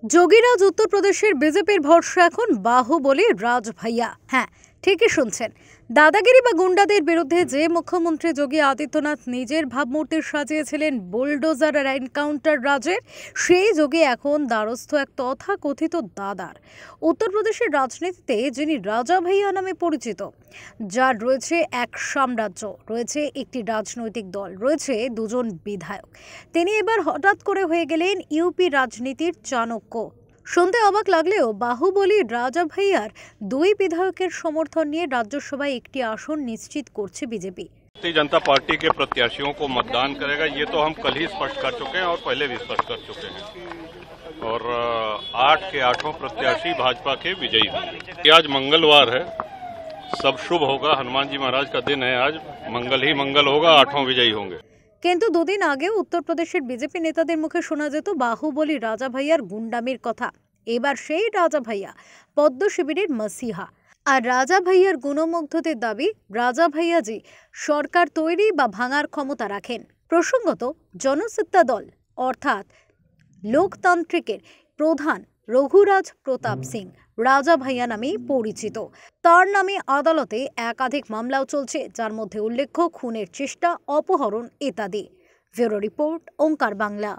যোগীরাজ উত্তরপ্রদেশের বিজেপির ভরসা এখন বাহুবলী রাজ ভাইয়া। হ্যাঁ, ঠিকই শুনছেন। দাদাগিরি বা গুন্ডাদের বিরুদ্ধে যে মুখ্যমন্ত্রী যোগী আদিত্যনাথ নিজের ভাবমূর্তি সাজিয়েছিলেন বুলডোজার আর এনকাউন্টার রাজের, সেই যোগী এখন দ্বারস্থ এক তথাকথিত দাদার। উত্তরপ্রদেশের রাজনীতিতে যিনি রাজা ভাইয়া নামে পরিচিত, যার রয়েছে এক সাম্রাজ্য, রয়েছে একটি রাজনৈতিক দল, রয়েছে দুজন বিধায়ক, তিনি এবার হঠাৎ করে হয়ে গেলেন ইউপি রাজনীতির চাণক্য। শুনতে অবাক লাগলেও বাহুবলী রাজা ভাইয়ার দুই বিধায়কের সমর্থন নিয়ে রাজ্যসভায় একটি আসন নিশ্চিত করছে বিজেপি। भारतीय जनता पार्टी के प्रत्याशियों को मतदान करेगा, ये तो हम कल ही स्पष्ट कर चुके हैं और पहले भी स्पष्ट कर चुके हैं। और 8 के 8 प्रत्याशी भाजपा के विजयी होंगे। आज मंगलवार है, सब शुभ होगा। हनुमान जी महाराज का दिन है, आज मंगल ही मंगल होगा, 8 विजयी होंगे। কিন্তু দুদিন আগে উত্তরপ্রদেশের বিজেপি নেতাদের মুখে শোনা যেত বাহুবলী রাজা ভাইয়ার গুন্ডামির কথা। এবার সেই রাজা ভাইয়া পদ্ম শিবিরের মাসিহা। আর রাজা ভাইয়ার গুণমুগ্ধদের দাবি, রাজা ভাইয়াজি সরকার তৈরি বা ভাঙার ক্ষমতা রাখেন। প্রসঙ্গত, জনসত্তা দল অর্থাৎ লোকতান্ত্রিকের প্রধান রঘুরাজ প্রতাপ সিং রাজা ভাইয়া নামেই পরিচিত। তার নামে আদালতে একাধিক মামলাও চলছে, যার মধ্যে উল্লেখ্য খুনের চেষ্টা, অপহরণ ইত্যাদি। ব্যুরো রিপোর্ট, ওঙ্কার বাংলা।